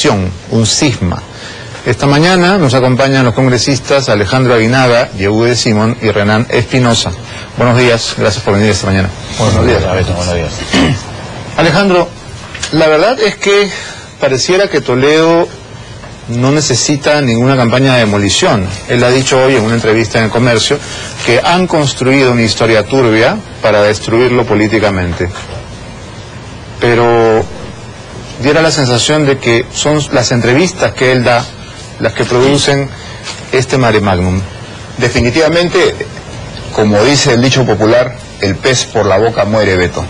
un cisma. Esta mañana nos acompañan los congresistas Alejandro Aguinaga, Yehude Simón y Renan Espinosa. Buenos días, gracias por venir esta mañana. Buenos días, Beto, buenos días. Alejandro, la verdad es que pareciera que Toledo no necesita ninguna campaña de demolición. Él ha dicho hoy en una entrevista en El Comercio que han construido una historia turbia para destruirlo políticamente. Pero diera la sensación de que son las entrevistas que él da las que producen este mare magnum. Definitivamente, como dice el dicho popular, el pez por la boca muere, Beto.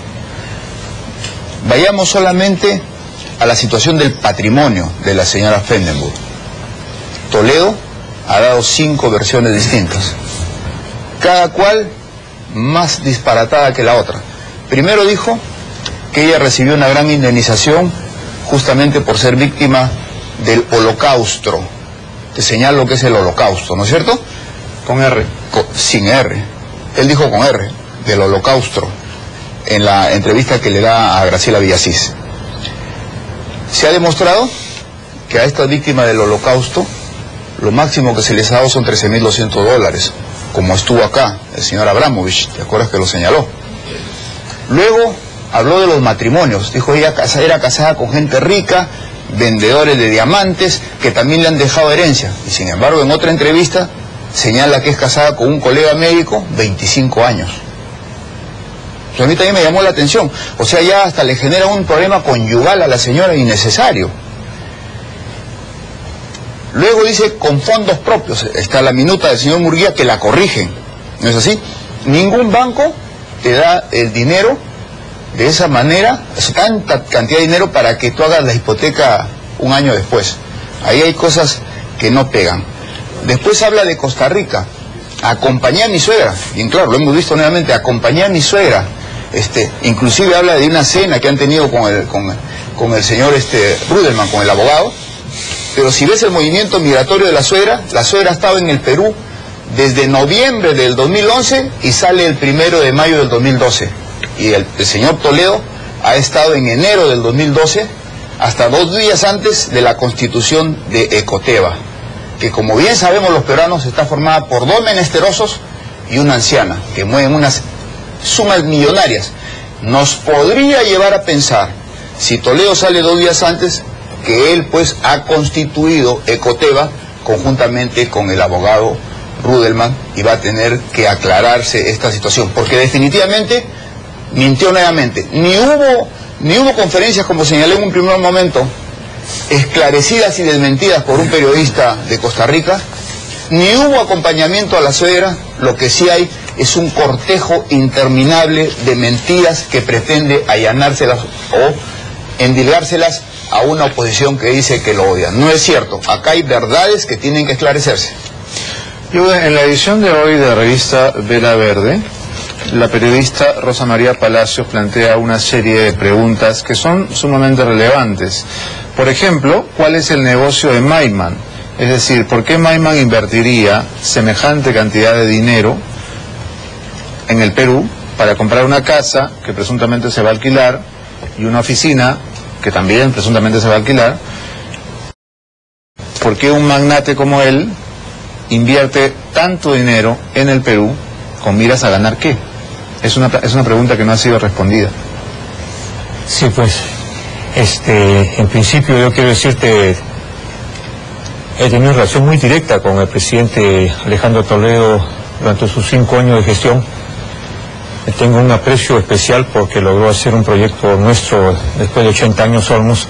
Vayamos solamente a la situación del patrimonio de la señora Fendenburg. Toledo ha dado 5 versiones distintas, cada cual más disparatada que la otra. Primero dijo que ella recibió una gran indemnización justamente por ser víctima del holocausto. Te señalo lo que es el holocausto, ¿no es cierto? Con R. Sin R. Él dijo con R, del holocausto, en la entrevista que le da a Graciela Villasís. Se ha demostrado que a esta víctima del holocausto, lo máximo que se les ha dado son $13.200, como estuvo acá el señor Abramovich, ¿te acuerdas que lo señaló? Luego habló de los matrimonios, dijo ella era casada con gente rica, vendedores de diamantes, que también le han dejado herencia. Y sin embargo, en otra entrevista, señala que es casada con un colega médico, 25 años. Pues a mí también me llamó la atención. O sea, ya hasta le genera un problema conyugal a la señora innecesario. Luego dice, con fondos propios. Está la minuta del señor Murguía que la corrigen. ¿No es así? Ningún banco te da el dinero de esa manera, tanta cantidad de dinero para que tú hagas la hipoteca un año después. Ahí hay cosas que no pegan. Después habla de Costa Rica. Acompañé a mi suegra. Bien claro, lo hemos visto nuevamente. Acompañé a mi suegra. Inclusive habla de una cena que han tenido con el señor Rudelman, con el abogado. Pero si ves el movimiento migratorio de la suegra ha estado en el Perú desde noviembre del 2011 y sale el 1 de mayo del 2012. Y el señor Toledo ha estado en enero del 2012 hasta 2 días antes de la constitución de Ecoteva, que como bien sabemos los peruanos está formada por 2 menesterosos y una anciana, que mueven unas sumas millonarias. Nos podría llevar a pensar, si Toledo sale 2 días antes, que él pues ha constituido Ecoteva conjuntamente con el abogado Rudelman y va a tener que aclararse esta situación, porque definitivamente mintió nuevamente. Ni hubo conferencias, como señalé en un primer momento, esclarecidas y desmentidas por un periodista de Costa Rica, ni hubo acompañamiento a la suegra. Lo que sí hay es un cortejo interminable de mentiras que pretende allanárselas o endilgárselas a una oposición que dice que lo odia. No es cierto, acá hay verdades que tienen que esclarecerse. En la edición de hoy de la revista Vela Verde, la periodista Rosa María Palacios plantea una serie de preguntas que son sumamente relevantes. Por ejemplo, ¿cuál es el negocio de Maiman? Es decir, ¿por qué Maiman invertiría semejante cantidad de dinero en el Perú para comprar una casa que presuntamente se va a alquilar y una oficina que también presuntamente se va a alquilar? ¿Por qué un magnate como él invierte tanto dinero en el Perú con miras a ganar qué? Es una pregunta que no ha sido respondida. Sí, pues, en principio yo quiero decirte, he tenido relación muy directa con el presidente Alejandro Toledo durante sus 5 años de gestión. Tengo un aprecio especial porque logró hacer un proyecto nuestro después de 80 años Olmos.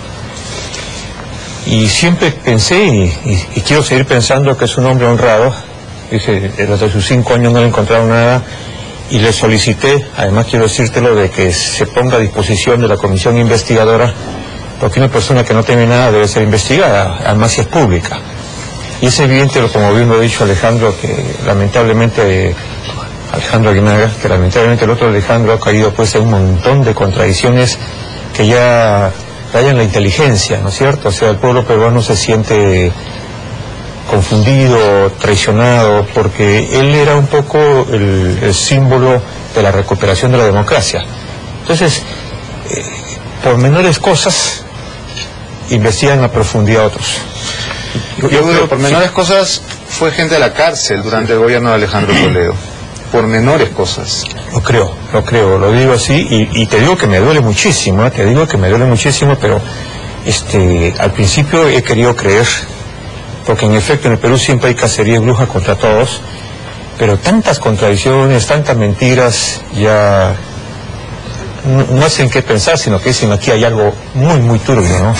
Y siempre pensé, y quiero seguir pensando, que es un hombre honrado. Dije, desde sus 5 años no le encontraron nada. Y le solicité, además quiero decírtelo, de que se ponga a disposición de la comisión investigadora, porque una persona que no tiene nada debe ser investigada, además si es pública. Y es evidente, como bien lo ha dicho Alejandro, que lamentablemente, Alejandro Aguinaga, que lamentablemente el otro Alejandro ha caído pues en un montón de contradicciones que ya rayan la inteligencia, ¿no es cierto? O sea, el pueblo peruano se siente confundido, traicionado, porque él era un poco el símbolo de la recuperación de la democracia. Entonces, por menores cosas, investigan a profundidad a otros. Yo creo, por menores cosas, fue gente a la cárcel durante el gobierno de Alejandro Toledo. Por menores cosas. Lo creo, lo digo así, y te digo que me duele muchísimo, pero al principio he querido creer, porque en efecto en el Perú siempre hay cacería y bruja contra todos, pero tantas contradicciones, tantas mentiras, ya no hacen qué pensar, sino que dicen aquí hay algo muy, muy turbio, ¿no?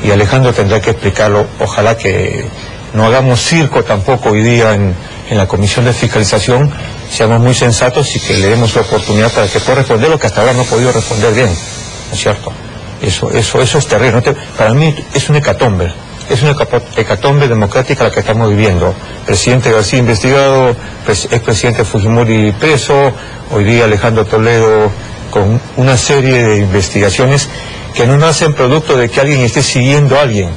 Y Alejandro tendrá que explicarlo. Ojalá que no hagamos circo tampoco hoy día en la Comisión de Fiscalización, seamos muy sensatos y que le demos la oportunidad para que pueda responder lo que hasta ahora no ha podido responder bien, ¿no es cierto? Eso es terrible. Para mí es un hecatombe. Es una hecatombe democrática la que estamos viviendo. Presidente García investigado, expresidente Fujimori preso, hoy día Alejandro Toledo con una serie de investigaciones que no nacen producto de que alguien esté siguiendo a alguien,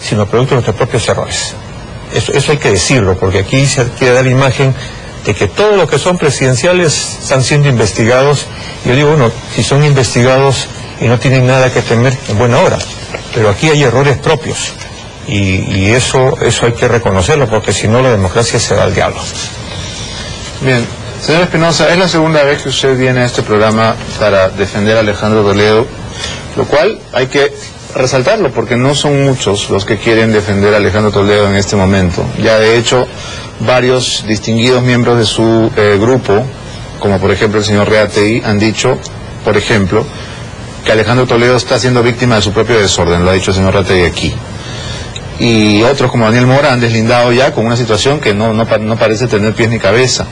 sino producto de nuestros propios errores. Eso hay que decirlo, porque aquí se quiere dar la imagen de que todos los que son presidenciales están siendo investigados. Yo digo, bueno, si son investigados y no tienen nada que temer, en buena hora. Pero aquí hay errores propios. Y eso hay que reconocerlo, porque si no la democracia se va al diablo. Bien, señor Espinosa, es la segunda vez que usted viene a este programa para defender a Alejandro Toledo, lo cual hay que resaltarlo, porque no son muchos los que quieren defender a Alejandro Toledo en este momento. Ya de hecho, varios distinguidos miembros de su grupo, como por ejemplo el señor Reategui, han dicho, por ejemplo, que Alejandro Toledo está siendo víctima de su propio desorden, lo ha dicho el señor Reategui aquí. Y otros como Daniel Mora han deslindado ya con una situación que no parece tener pies ni cabeza.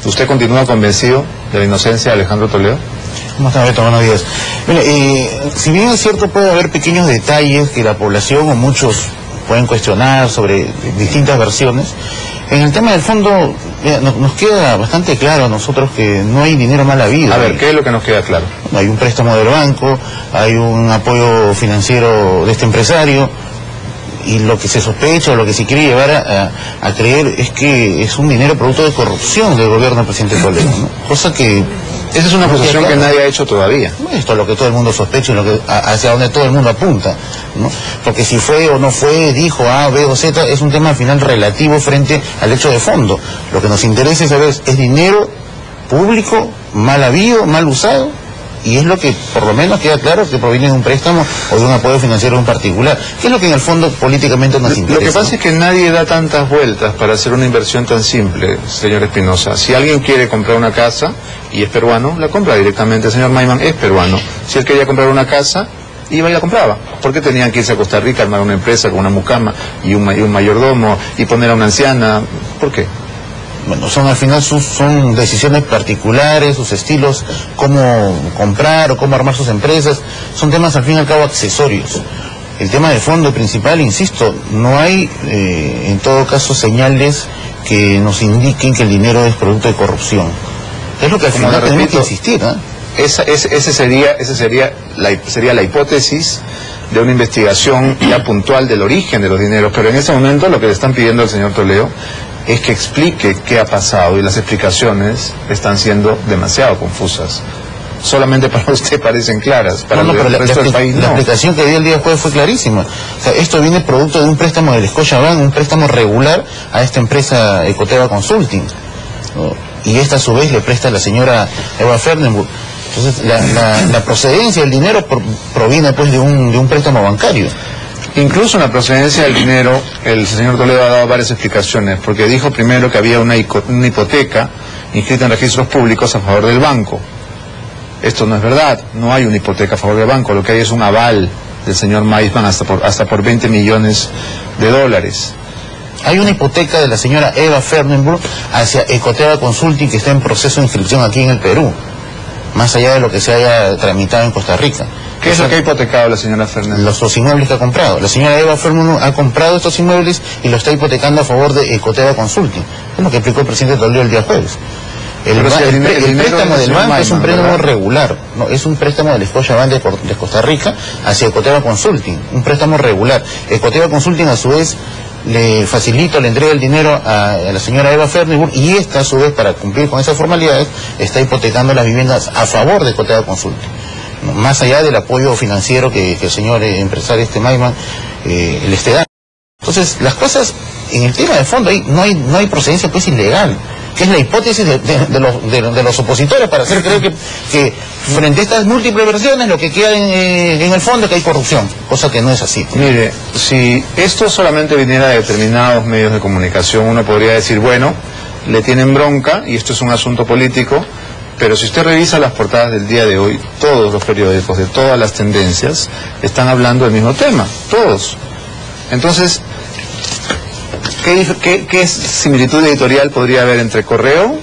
¿Usted continúa convencido de la inocencia de Alejandro Toledo? ¿Cómo está, Beto? Buenos días. Mire, si bien es cierto, puede haber pequeños detalles que la población o muchos pueden cuestionar sobre distintas versiones, en el tema del fondo nos queda bastante claro a nosotros que no hay dinero mal habido. A ver, ¿qué es lo que nos queda claro? Hay un préstamo del banco, hay un apoyo financiero de este empresario, y lo que se sospecha o lo que se quiere llevar a creer es que es un dinero producto de corrupción del gobierno del presidente Toledo, ¿no? Cosa que... Esa es una acusación que nadie ha hecho todavía. Esto es lo que todo el mundo sospecha y hacia donde todo el mundo apunta, ¿no? Porque si fue o no fue, dijo A, B o Z, es un tema al final relativo frente al hecho de fondo. Lo que nos interesa saber es dinero público, mal habido, mal usado, y es lo que por lo menos queda claro que proviene de un préstamo o de un apoyo financiero en particular, que es lo que en el fondo políticamente nos interesa. Lo que pasa es que nadie da tantas vueltas para hacer una inversión tan simple, señor Espinosa. Si alguien quiere comprar una casa y es peruano, la compra directamente. El señor Maiman es peruano. Si él quería comprar una casa, iba y la compraba. ¿Por qué tenían que irse a Costa Rica, armar una empresa con una mucama y un mayordomo y poner a una anciana? ¿Por qué? Bueno, al final son decisiones particulares, sus estilos, cómo comprar o cómo armar sus empresas, son temas al fin y al cabo accesorios. El tema de fondo principal, insisto, no hay en todo caso señales que nos indiquen que el dinero es producto de corrupción. Es lo que al final tenemos que insistir, ¿eh? Esa sería la hipótesis de una investigación ya puntual del origen de los dineros, pero en ese momento lo que le están pidiendo al señor Toledo es que explique qué ha pasado, y las explicaciones están siendo demasiado confusas. Solamente para usted parecen claras, para el resto del país no. La explicación que dio el día jueves fue clarísima. O sea, esto viene producto de un préstamo del Scotiabank, un préstamo regular a esta empresa Ecoteva Consulting, ¿no? Y esta a su vez le presta a la señora Eva Fernenburg. Entonces la procedencia del dinero proviene pues de un préstamo bancario. Incluso en la procedencia del dinero, el señor Toledo ha dado varias explicaciones, porque dijo primero que había una hipoteca inscrita en registros públicos a favor del banco. Esto no es verdad, no hay una hipoteca a favor del banco, lo que hay es un aval del señor Maisman hasta por 20 millones de dólares. Hay una hipoteca de la señora Eva Fernenburg hacia Ecoteva Consulting que está en proceso de inscripción aquí en el Perú, más allá de lo que se haya tramitado en Costa Rica. ¿Qué es lo que ha hipotecado la señora Fernández? Los inmuebles que ha comprado. La señora Eva Fernandes ha comprado estos inmuebles y lo está hipotecando a favor de Ecoteva Consulting. Es lo que explicó el presidente Toledo el día jueves. El préstamo del banco es un préstamo regular, no, es un préstamo del Scotiabank de Costa Rica hacia Ecoteva Consulting, un préstamo regular. Ecoteva Consulting a su vez le facilita, le entrega el dinero a la señora Eva Fernenburg, y esta a su vez, para cumplir con esas formalidades, está hipotecando las viviendas a favor de Ecoteva Consulting. más allá del apoyo financiero que el señor empresario Maiman le esté dando. Entonces, las cosas, en el tema de fondo, no hay procedencia pues ilegal, que es la hipótesis de los opositores para hacer creer que frente a estas múltiples versiones lo que queda en el fondo es que hay corrupción, cosa que no es así. Mire, si esto solamente viniera de determinados medios de comunicación, uno podría decir, bueno, le tienen bronca y esto es un asunto político, pero si usted revisa las portadas del día de hoy, todos los periódicos de todas las tendencias están hablando del mismo tema, todos. Entonces, ¿qué similitud editorial podría haber entre Correo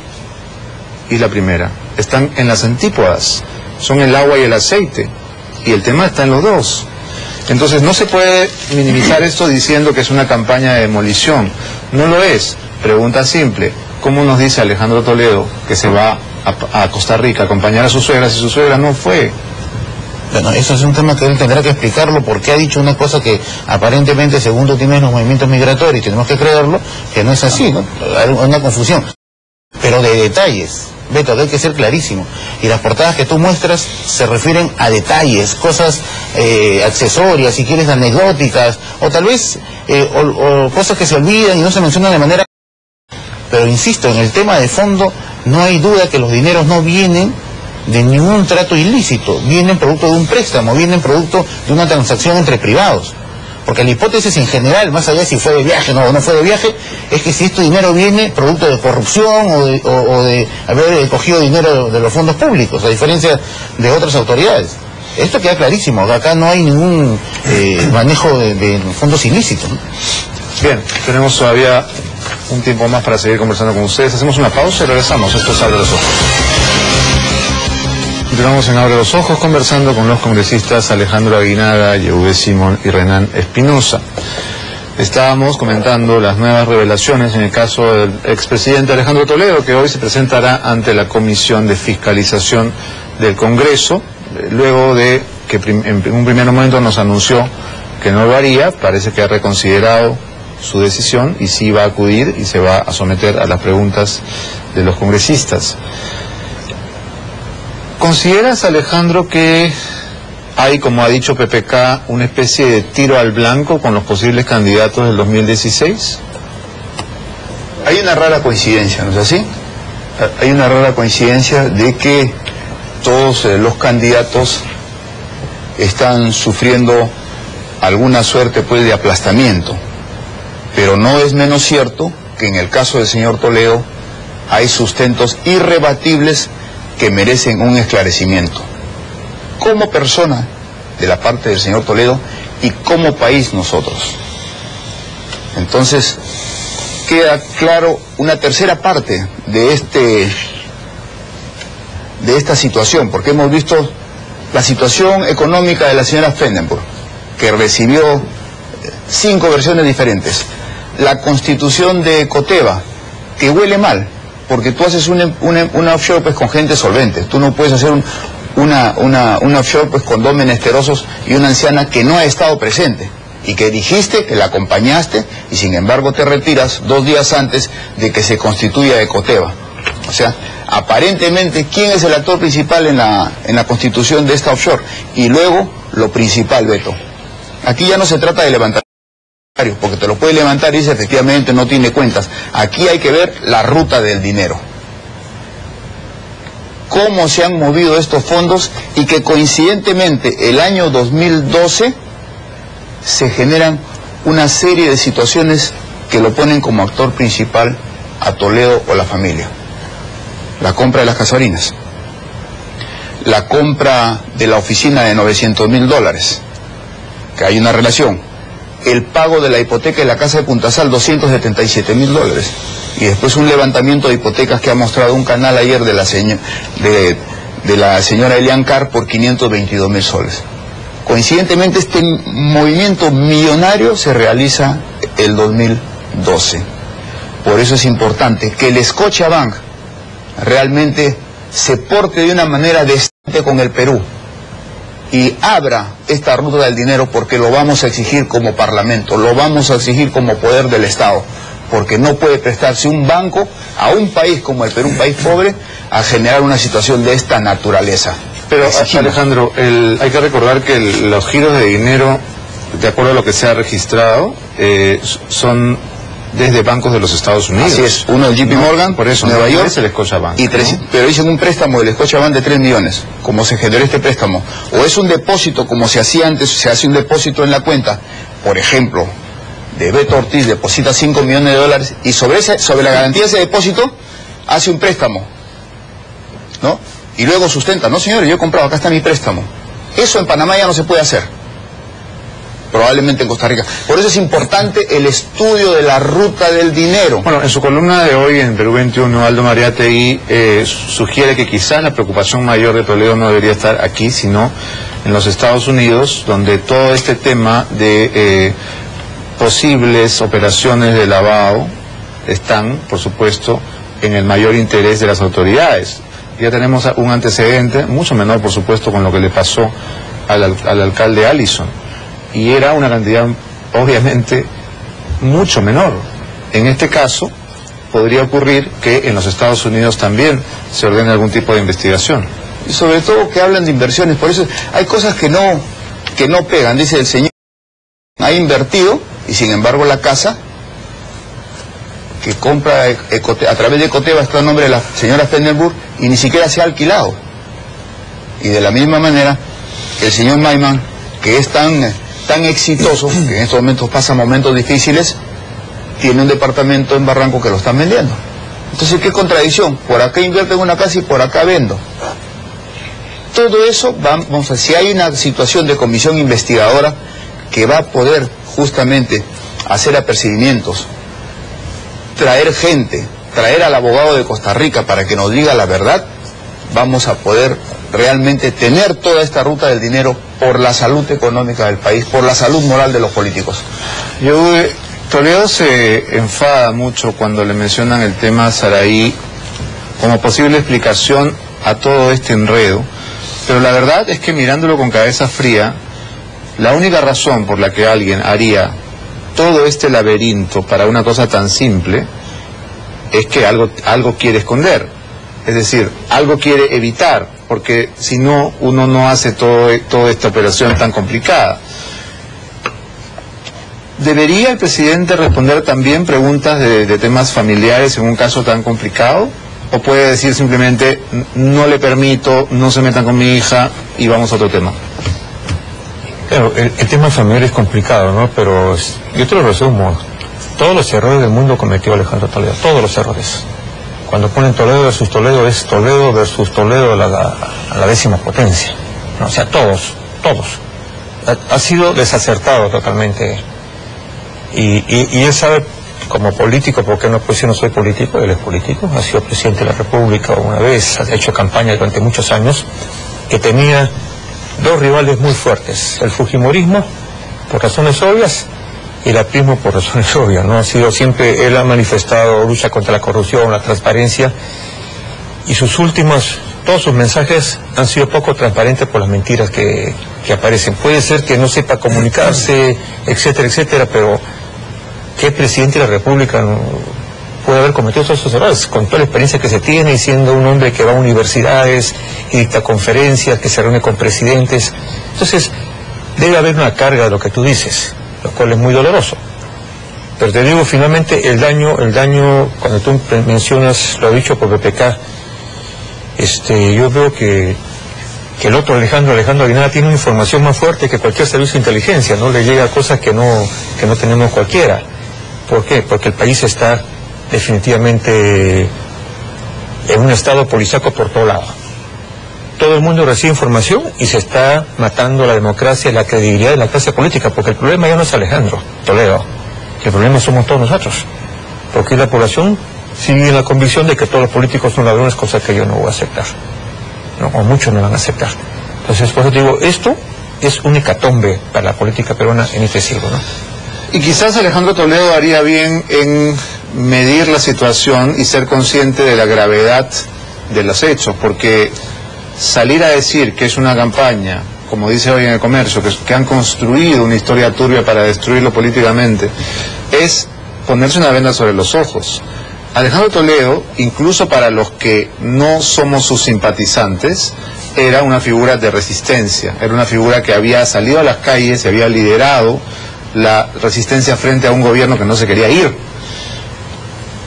y La Primera? Están en las antípodas, son el agua y el aceite, y el tema está en los dos. Entonces no se puede minimizar esto diciendo que es una campaña de demolición, no lo es. Pregunta simple, ¿cómo nos dice Alejandro Toledo que se va a Costa Rica a acompañar a su suegra si su suegra no fue? Bueno, eso es un tema que él tendrá que explicarlo, porque ha dicho una cosa que aparentemente, según tú tienes los movimientos migratorios, tenemos que creerlo, que no es así, ¿no? Hay una confusión. Pero de detalles, Beto, hay que ser clarísimo. Y las portadas que tú muestras se refieren a detalles, cosas accesorias, si quieres anecdóticas, o tal vez o cosas que se olvidan y no se mencionan de manera... Pero insisto, en el tema de fondo no hay duda que los dineros no vienen de ningún trato ilícito, vienen producto de un préstamo, vienen producto de una transacción entre privados. Porque la hipótesis en general, más allá de si fue de viaje o no fue de viaje, es que si este dinero viene producto de corrupción o de haber cogido dinero de los fondos públicos, a diferencia de otras autoridades. Esto queda clarísimo, acá no hay ningún manejo de fondos ilícitos, ¿no? Bien, tenemos todavía un tiempo más para seguir conversando con ustedes. Hacemos una pausa y regresamos. Esto es Abre los Ojos. Continuamos en Abre los Ojos conversando con los congresistas Alejandro Aguinaga, Yehude Simón y Renan Espinosa. Estábamos comentando las nuevas revelaciones en el caso del expresidente Alejandro Toledo, que hoy se presentará ante la Comisión de Fiscalización del Congreso, luego de que en un primer momento nos anunció que no lo haría. Parece que ha reconsiderado su decisión y sí va a acudir y se va a someter a las preguntas de los congresistas. ¿Consideras, Alejandro, que hay, como ha dicho PPK, una especie de tiro al blanco con los posibles candidatos del 2016? Hay una rara coincidencia, ¿no es así? Hay una rara coincidencia de que todos los candidatos están sufriendo alguna suerte pues de aplastamiento, pero no es menos cierto que en el caso del señor Toledo hay sustentos irrebatibles que merecen un esclarecimiento. Como persona de la parte del señor Toledo y como país nosotros. Entonces, queda claro una tercera parte de esta situación, porque hemos visto la situación económica de la señora Fendenburg, que recibió 5 versiones diferentes. La constitución de Coteva, que huele mal, porque tú haces una offshore pues con gente solvente. Tú no puedes hacer una offshore pues con 2 menesterosos y una anciana que no ha estado presente y que dijiste que la acompañaste y sin embargo te retiras 2 días antes de que se constituya Ecoteva. O sea, aparentemente, ¿quién es el actor principal en la constitución de esta offshore? Y luego, lo principal, Beto. Aquí ya no se trata de levantar, porque te lo puede levantar y dice efectivamente no tiene cuentas. Aquí hay que ver la ruta del dinero. Cómo se han movido estos fondos y que coincidentemente el año 2012 se generan una serie de situaciones que lo ponen como actor principal a Toledo o la familia. La compra de las gasolinas, la compra de la oficina de $900.000, que hay una relación, el pago de la hipoteca de la casa de Puntasal, $277.000, y después un levantamiento de hipotecas que ha mostrado un canal ayer de la señora Elian Carr por $522.000. Coincidentemente este movimiento millonario se realiza el 2012. Por eso es importante que el Scotiabank realmente se porte de una manera decente con el Perú y abra esta ruta del dinero, porque lo vamos a exigir como Parlamento, lo vamos a exigir como poder del Estado, porque no puede prestarse un banco a un país como el Perú, un país pobre, a generar una situación de esta naturaleza. Pero, exigimos. Alejandro, hay que recordar que los giros de dinero, de acuerdo a lo que se ha registrado, son desde bancos de los Estados Unidos. Así es, uno del JP Morgan, por eso, Nueva York, es el Scotiabank, y pero dicen un préstamo del Scotiabank de 3 millones, como se generó este préstamo, o es un depósito como se hacía antes, se hace un depósito en la cuenta, por ejemplo, de Beto Ortiz deposita 5 millones de dólares y sobre la garantía de ese depósito hace un préstamo, ¿no? Y luego sustenta, no señores, yo he comprado, acá está mi préstamo. Eso en Panamá ya no se puede hacer. Probablemente en Costa Rica. Por eso es importante el estudio de la ruta del dinero. Bueno, en su columna de hoy en Perú 21, Aldo Mariátegui sugiere que quizás la preocupación mayor de Toledo no debería estar aquí, sino en los Estados Unidos, donde todo este tema de posibles operaciones de lavado están, por supuesto, en el mayor interés de las autoridades. Ya tenemos un antecedente, mucho menor, por supuesto, con lo que le pasó al alcalde Allison. Y era una cantidad, obviamente, mucho menor. En este caso, podría ocurrir que en los Estados Unidos también se ordene algún tipo de investigación. Y sobre todo que hablan de inversiones, por eso hay cosas que no pegan. Dice el señor, ha invertido, y sin embargo la casa que compra a través de Ecoteva está el nombre de la señora Fenderburg y ni siquiera se ha alquilado. Y de la misma manera, el señor Maiman, que es tan exitoso, que en estos momentos pasa momentos difíciles, tiene un departamento en Barranco que lo están vendiendo. Entonces, ¿qué contradicción? Por acá invierto en una casa y por acá vendo. Todo eso, vamos a, si hay una situación de comisión investigadora que va a poder justamente hacer apercibimientos, traer gente, traer al abogado de Costa Rica para que nos diga la verdad, vamos a poder realmente tener toda esta ruta del dinero por la salud económica del país, por la salud moral de los políticos. Toledo se enfada mucho cuando le mencionan el tema Saraí como posible explicación a todo este enredo, pero la verdad es que mirándolo con cabeza fría, la única razón por la que alguien haría todo este laberinto para una cosa tan simple es que algo quiere esconder, es decir, algo quiere evitar, porque si no, uno no hace toda esta operación tan complicada. ¿Debería el presidente responder también preguntas de temas familiares en un caso tan complicado? ¿O puede decir simplemente, no le permito, no se metan con mi hija y vamos a otro tema? Claro, el tema familiar es complicado, ¿no? Pero yo te lo resumo. Todos los errores del mundo cometió Alejandro Toledo, todos los errores. Cuando ponen Toledo versus Toledo, es Toledo versus Toledo a la 10ª potencia, ¿no? O sea, todos. Ha sido desacertado totalmente. Y él sabe, como político, porque no puede decir no soy político, él es político, ha sido presidente de la República una vez, ha hecho campaña durante muchos años, que tenía dos rivales muy fuertes, el fujimorismo, por razones obvias, y el aprismo por razones obvias, ¿no? Ha sido siempre, él ha manifestado lucha contra la corrupción, la transparencia, y todos sus mensajes han sido poco transparentes por las mentiras que aparecen. Puede ser que no sepa comunicarse, etcétera, etcétera, pero ¿qué presidente de la República no puede haber cometido todos esos errores? Con toda la experiencia que se tiene, y siendo un hombre que va a universidades y dicta conferencias, que se reúne con presidentes. Entonces, debe haber una carga de lo que tú dices, lo cual es muy doloroso. Pero te digo, finalmente, el daño, cuando tú mencionas, lo ha dicho por PPK, yo veo que el otro Alejandro Aguinaga tiene una información más fuerte que cualquier servicio de inteligencia, ¿no? Le llega a cosas que no tenemos cualquiera. ¿Por qué? Porque el país está definitivamente en un estado policíaco por todo lado. Todo el mundo recibe información y se está matando la democracia y la credibilidad de la clase política, porque el problema ya no es Alejandro Toledo, el problema somos todos nosotros, porque la población sigue en la convicción de que todos los políticos son ladrones, cosa que yo no voy a aceptar, ¿no? O muchos no van a aceptar. Entonces, por eso te digo, esto es un hecatombe para la política peruana en este siglo, ¿no? Y quizás Alejandro Toledo haría bien en medir la situación y ser consciente de la gravedad de los hechos, porque salir a decir que es una campaña, como dice hoy en El Comercio, que han construido una historia turbia para destruirlo políticamente, es ponerse una venda sobre los ojos. Alejandro Toledo, incluso para los que no somos sus simpatizantes, era una figura de resistencia, era una figura que había salido a las calles y había liderado la resistencia frente a un gobierno que no se quería ir.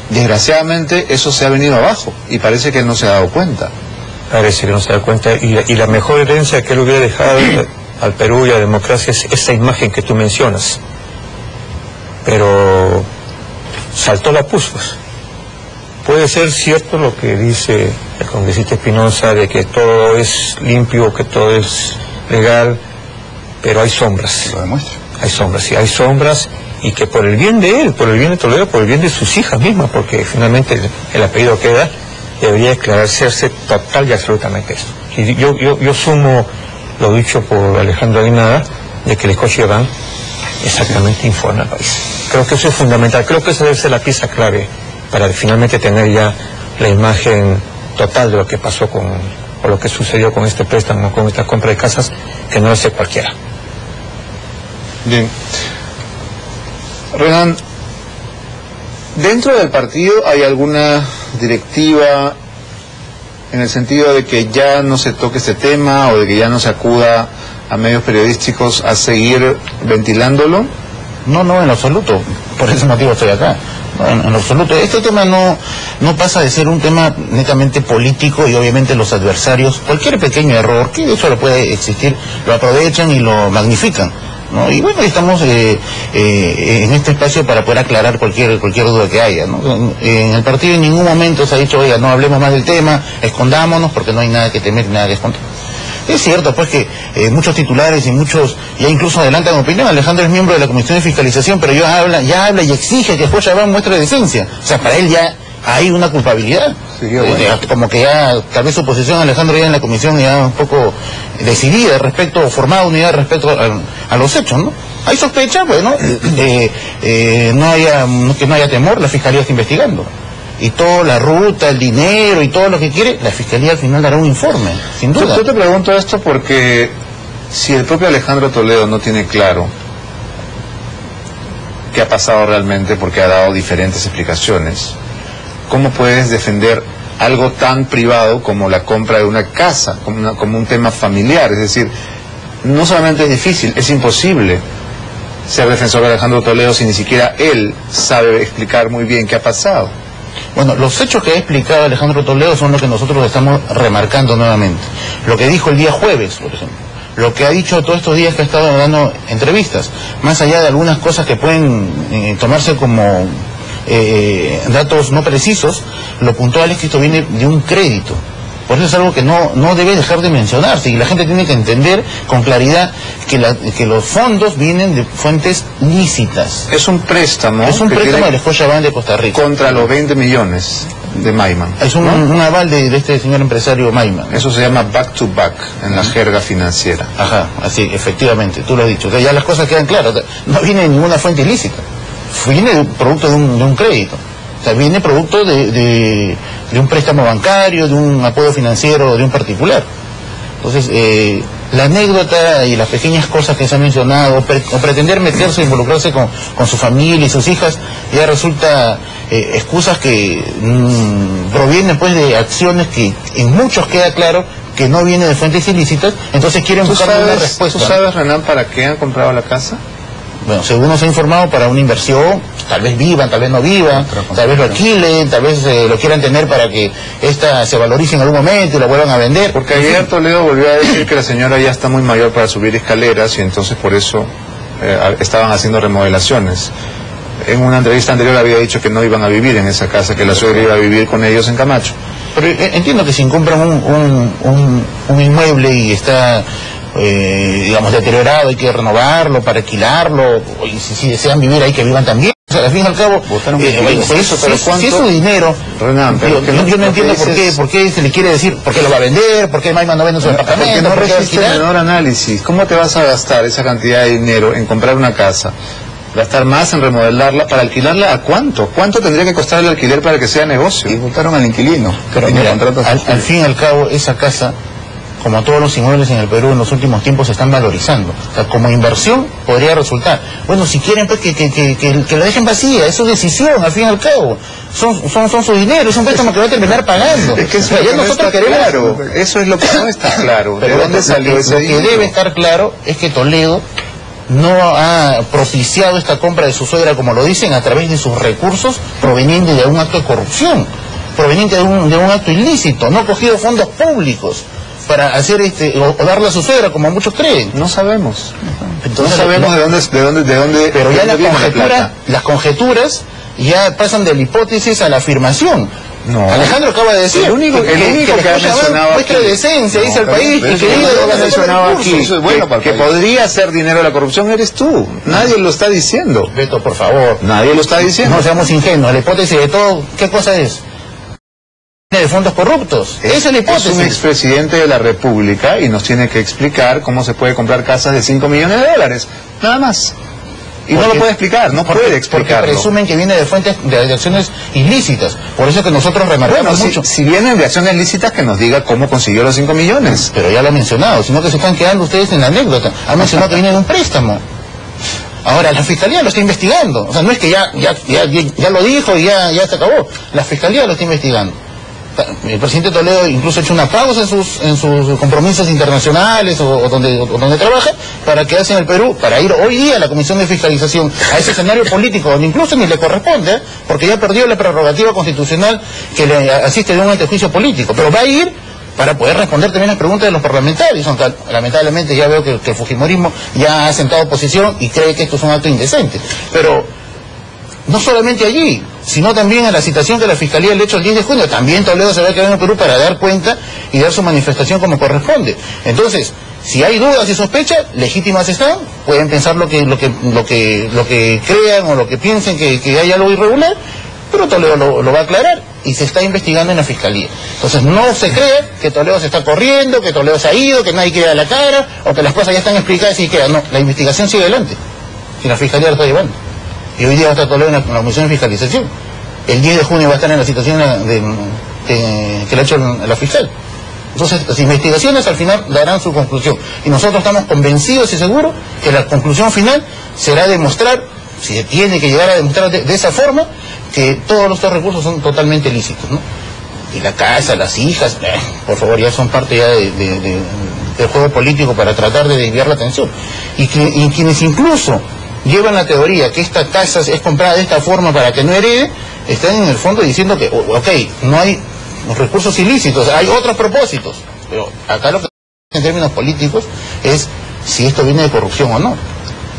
Desgraciadamente eso se ha venido abajo y parece que él no se ha dado cuenta. Parece que no se da cuenta, y la mejor herencia que él hubiera dejado al Perú y a la democracia es esa imagen que tú mencionas. Pero saltó la pus, pues. Puede ser cierto lo que dice el congresista Espinosa de que todo es limpio, que todo es legal, pero hay sombras. Lo demuestra. Hay sombras, sí, hay sombras, y que por el bien de él, por el bien de Toledo, por el bien de sus hijas mismas, porque finalmente el apellido queda, debería esclarecerse total y absolutamente esto. Y yo sumo lo dicho por Alejandro Aguinaga, de que el Escocia-Bank exactamente informa al país. Creo que eso es fundamental, creo que esa debe ser la pieza clave para finalmente tener ya la imagen total de lo que pasó o lo que sucedió con este préstamo, con esta compra de casas, que no lo hace cualquiera. Bien. Renan, ¿dentro del partido hay alguna directiva en el sentido de que ya no se toque este tema o de que ya no se acuda a medios periodísticos a seguir ventilándolo? No, en absoluto. Por ese motivo estoy acá. No, en absoluto. Este tema no pasa de ser un tema netamente político, y obviamente los adversarios, cualquier pequeño error, que eso lo puede existir, lo aprovechan y lo magnifican, ¿no? Y bueno, estamos en este espacio para poder aclarar cualquier duda que haya, ¿no? En el partido en ningún momento se ha dicho, oiga, no hablemos más del tema, escondámonos porque no hay nada que temer, nada que esconder. Es cierto, pues, que muchos titulares y muchos ya incluso adelantan opinión. Alejandro es miembro de la Comisión de Fiscalización, pero ya habla y exige que Escocia muestre decencia. O sea, para él ya hay una culpabilidad. Sí, bueno. Como que ya, tal vez su posición, Alejandro, ya en la comisión ya un poco decidida respecto, formada unidad respecto a los hechos, ¿no? Hay sospecha, bueno, que no haya temor, la Fiscalía está investigando. Y toda la ruta, el dinero y todo lo que quiere, la Fiscalía al final dará un informe, sin duda. Yo te pregunto esto porque si el propio Alejandro Toledo no tiene claro qué ha pasado realmente, porque ha dado diferentes explicaciones, ¿cómo puedes defender algo tan privado como la compra de una casa, como un tema familiar? Es decir, no solamente es difícil, es imposible ser defensor de Alejandro Toledo si ni siquiera él sabe explicar muy bien qué ha pasado. Bueno, los hechos que ha explicado Alejandro Toledo son los que nosotros estamos remarcando nuevamente. Lo que dijo el día jueves, por ejemplo. Lo que ha dicho todos estos días que ha estado dando entrevistas. Más allá de algunas cosas que pueden tomarse como datos no precisos, lo puntual es que esto viene de un crédito. Por eso es algo que no debe dejar de mencionarse, y la gente tiene que entender con claridad que los fondos vienen de fuentes lícitas. Es un préstamo. Es un préstamo del Scotiabank de Costa Rica. Contra los 20 millones de Maiman. Es un aval de este señor empresario Maiman. Eso se llama back to back en la jerga financiera. Ajá, así, efectivamente, tú lo has dicho. O sea, ya las cosas quedan claras. No viene de ninguna fuente ilícita. Viene producto de un crédito. O sea, viene producto de un préstamo bancario, de un apoyo financiero de un particular. Entonces, la anécdota y las pequeñas cosas que se han mencionado, o pretender meterse, involucrarse con su familia y sus hijas, ya resulta excusas que provienen pues de acciones que en muchos queda claro que no vienen de fuentes ilícitas, entonces quieren buscar una respuesta. ¿Tú sabes, Renan, para qué han comprado la casa? Bueno, según nos ha informado, para una inversión, tal vez vivan, tal vez no vivan, tal vez lo alquilen, tal vez lo quieran tener para que esta se valorice en algún momento y la vuelvan a vender. Porque ayer Toledo volvió a decir que la señora ya está muy mayor para subir escaleras y entonces por eso estaban haciendo remodelaciones. En una entrevista anterior había dicho que no iban a vivir en esa casa, que la suegra iba a vivir con ellos en Camacho. Pero entiendo que si compran un inmueble y está digamos deteriorado, hay que renovarlo para alquilarlo, y si desean vivir ahí, que vivan también. O sea, al fin y al cabo, si es su dinero, Renan, pero yo no entiendo por qué se le quiere decir, por qué lo va a vender, por qué Maiman no vende su departamento. Porque no resiste el menor análisis. ¿Cómo te vas a gastar esa cantidad de dinero en comprar una casa? Gastar más en remodelarla, para alquilarla ¿a cuánto? ¿Cuánto tendría que costar el alquiler para que sea negocio? Y votaron al inquilino. Pero mira, al fin y al cabo, esa casa, como todos los inmuebles en el Perú en los últimos tiempos se están valorizando. O sea, como inversión podría resultar. Bueno, si quieren pues que la dejen vacía, es su decisión, al fin y al cabo. Son su dinero, es un préstamo que va a terminar pagando. Es que eso ya nosotros queremos... Claro, eso es lo que no está claro. ¿De dónde salió ese dinero? Lo que debe estar claro es que Toledo no ha propiciado esta compra de su suegra, como lo dicen, a través de sus recursos provenientes de un acto de corrupción, proveniente de un acto ilícito, no ha cogido fondos públicos para hacer o darle a su suegra, como muchos creen. No sabemos. Entonces, no sabemos de dónde. Pero ya las conjeturas ya pasan de la hipótesis a la afirmación. No. Alejandro acaba de decir el único que ha mencionado muestra aquí, decencia, dice el país, el único que ha mencionado aquí que podría ser dinero de la corrupción eres tú. Nadie lo está diciendo. Beto, por favor. Nadie lo está diciendo. No seamos ingenuos. La hipótesis de todo, ¿qué cosa es? De fondos corruptos. Esa es la hipótesis. Es un expresidente de la República y nos tiene que explicar cómo se puede comprar casas de 5 millones de dólares. Nada más. Y no lo puede explicar, no puede explicarlo. Porque presumen que viene de fuentes de acciones ilícitas. Por eso es que nosotros remarcamos mucho. Si vienen de acciones ilícitas, que nos diga cómo consiguió los 5 millones. Pero ya lo ha mencionado, sino que se están quedando ustedes en la anécdota. Ha mencionado que viene de un préstamo. Ahora, la Fiscalía lo está investigando. O sea, no es que ya lo dijo y ya se acabó. La Fiscalía lo está investigando. El presidente Toledo incluso ha hecho una pausa en sus compromisos internacionales o donde trabaja para quedarse en el Perú, para ir hoy día a la Comisión de Fiscalización, a ese escenario político donde incluso ni le corresponde, porque ya perdió la prerrogativa constitucional que le asiste de un antejuicio político, pero va a ir para poder responder también las preguntas de los parlamentarios, aunque lamentablemente ya veo que el fujimorismo ya ha sentado posición y cree que esto es un acto indecente. Pero no solamente allí, sino también a la citación que la Fiscalía le ha hecho el 10 de junio. También Toledo se va a quedar en el Perú para dar cuenta y dar su manifestación como corresponde. Entonces, si hay dudas y sospechas, legítimas están, pueden pensar lo que crean o lo que piensen que hay algo irregular, pero Toledo lo va a aclarar y se está investigando en la Fiscalía. Entonces, no se crea que Toledo se está corriendo, que Toledo se ha ido, que nadie quiere dar la cara, o que las cosas ya están explicadas y quedan. No, la investigación sigue adelante y la Fiscalía lo está llevando. Y hoy día va a estar Toledo en la Comisión de Fiscalización. El 10 de junio va a estar en la situación que le ha hecho la fiscal. Entonces, las investigaciones al final darán su conclusión. Y nosotros estamos convencidos y seguros que la conclusión final será demostrar, si se tiene que llegar a demostrar de esa forma, que todos estos recursos son totalmente lícitos, ¿no? Y la casa, las hijas, por favor, ya son parte ya del juego político para tratar de desviar la atención. Y quienes incluso llevan la teoría que esta casa es comprada de esta forma para que no herede, están en el fondo diciendo que, ok, no hay recursos ilícitos, hay otros propósitos, pero acá lo que en términos políticos es si esto viene de corrupción o no.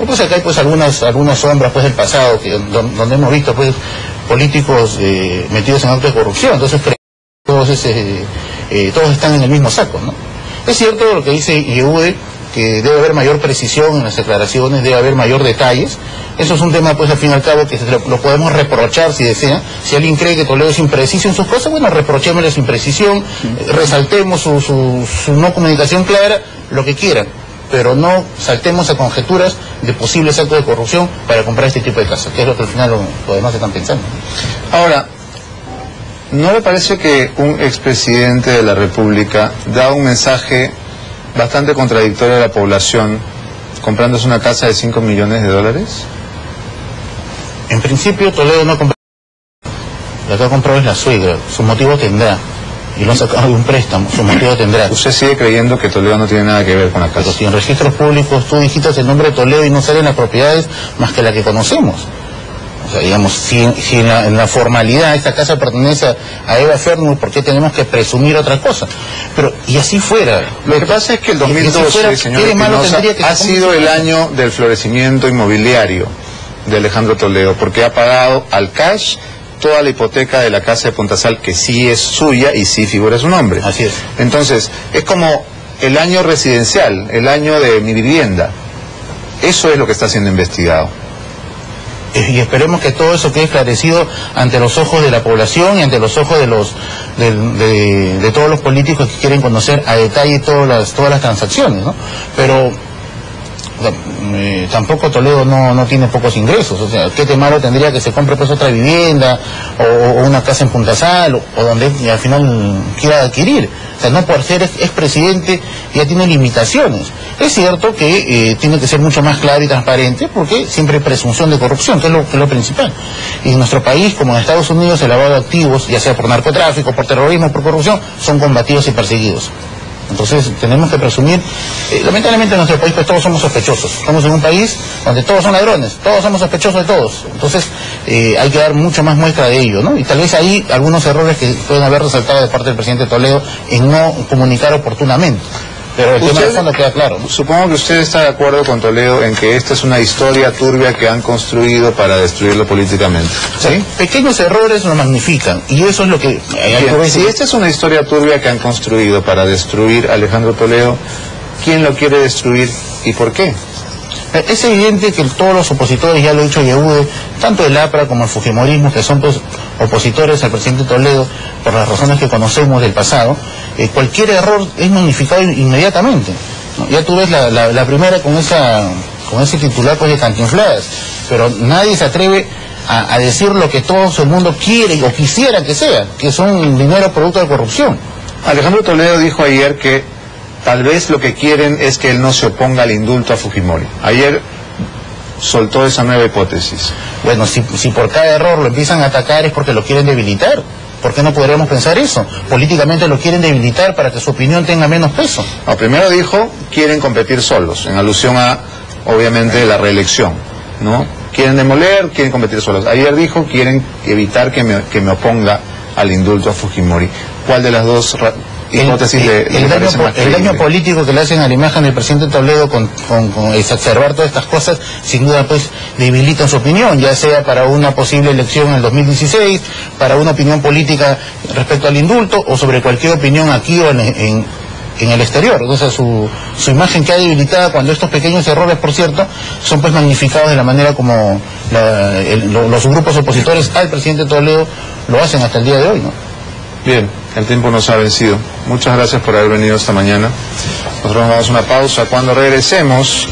Pues acá hay pues algunas sombras pues del pasado donde hemos visto pues políticos metidos en actos de corrupción, entonces todos están en el mismo saco, ¿no? Es cierto lo que dice Yehude, que debe haber mayor precisión en las declaraciones, debe haber mayor detalles. Eso es un tema, pues, al fin y al cabo, que lo podemos reprochar si desea. Si alguien cree que Toledo es impreciso en sus cosas, bueno, reprochémosle su imprecisión, resaltemos su no comunicación clara, lo que quieran, pero no saltemos a conjeturas de posibles actos de corrupción para comprar este tipo de casas, que es lo que al final lo demás están pensando. Ahora, ¿no le parece que un expresidente de la República da un mensaje bastante contradictorio a la población comprándose una casa de 5 millones de dólares? En principio Toledo no ha comprado, la que ha comprado es la suegra, su motivo tendrá, y lo ha sacado de un préstamo, su motivo tendrá. ¿Usted sigue creyendo que Toledo no tiene nada que ver con la casa? Pero si en registros públicos tú digitas el nombre de Toledo y no salen las propiedades más que la que conocemos. O sea, digamos, si en la formalidad esta casa pertenece a Eva Fernus, ¿por qué tenemos que presumir otra cosa? Pero, y así fuera. Lo que pasa es que el 2012, señor Espinosa, ha sido el año del florecimiento inmobiliario de Alejandro Toledo, porque ha pagado al cash toda la hipoteca de la casa de Puntasal, que sí es suya y sí figura su nombre. Así es. Entonces, es como el año residencial, el año de mi vivienda. Eso es lo que está siendo investigado. Y esperemos que todo eso quede esclarecido ante los ojos de la población y ante los ojos de todos los políticos que quieren conocer a detalle todas las transacciones, ¿no? Pero O sea, tampoco Toledo no tiene pocos ingresos. O sea, ¿qué malo tendría que se compre pues otra vivienda o una casa en Punta Sal o donde al final quiera adquirir? O sea, no por ser expresidente ya tiene limitaciones. Es cierto que tiene que ser mucho más claro y transparente porque siempre hay presunción de corrupción, que es lo principal. Y en nuestro país, como en Estados Unidos, el lavado de activos, ya sea por narcotráfico, por terrorismo, por corrupción, son combatidos y perseguidos. Entonces tenemos que presumir, lamentablemente en nuestro país pues todos somos sospechosos, estamos en un país donde todos son ladrones, todos somos sospechosos de todos, entonces hay que dar mucho más muestra de ello, ¿no? Y tal vez ahí algunos errores que pueden haber resaltado de parte del presidente Toledo en no comunicar oportunamente. Pero el tema de fondo queda claro, ¿no? Supongo que usted está de acuerdo con Toledo en que esta es una historia turbia que han construido para destruirlo políticamente. ¿Sí? Pequeños errores lo magnifican, y eso es lo que... Si esta es una historia turbia que han construido para destruir a Alejandro Toledo, ¿quién lo quiere destruir y por qué? Es evidente que todos los opositores, ya lo ha dicho Yehude, tanto el APRA como el Fujimorismo, que son pues opositores al presidente Toledo, por las razones que conocemos del pasado, cualquier error es magnificado inmediatamente, ¿no? Ya tú ves la primera con ese titular pues de Cantinfladas, pero nadie se atreve a decir lo que todo el mundo quiere o quisiera que sea, que son dinero producto de corrupción. Alejandro Toledo dijo ayer que tal vez lo que quieren es que él no se oponga al indulto a Fujimori. Ayer soltó esa nueva hipótesis. Bueno, si por cada error lo empiezan a atacar es porque lo quieren debilitar. ¿Por qué no podríamos pensar eso? Políticamente lo quieren debilitar para que su opinión tenga menos peso. No, primero dijo, quieren competir solos, en alusión a, obviamente, la reelección, ¿no? Quieren demoler, quieren competir solos. Ayer dijo, quieren evitar que me oponga al indulto a Fujimori. ¿Cuál de las dos hipótesis el daño político que le hacen a la imagen del presidente Toledo con exacerbar todas estas cosas, sin duda pues debilitan su opinión, ya sea para una posible elección en el 2016, para una opinión política respecto al indulto o sobre cualquier opinión aquí o en el exterior. Entonces su imagen queda debilitada cuando estos pequeños errores, por cierto, son pues magnificados de la manera como los grupos opositores al presidente Toledo lo hacen hasta el día de hoy, ¿no? Bien, el tiempo nos ha vencido. Muchas gracias por haber venido esta mañana. Nosotros nos damos una pausa. Cuando regresemos,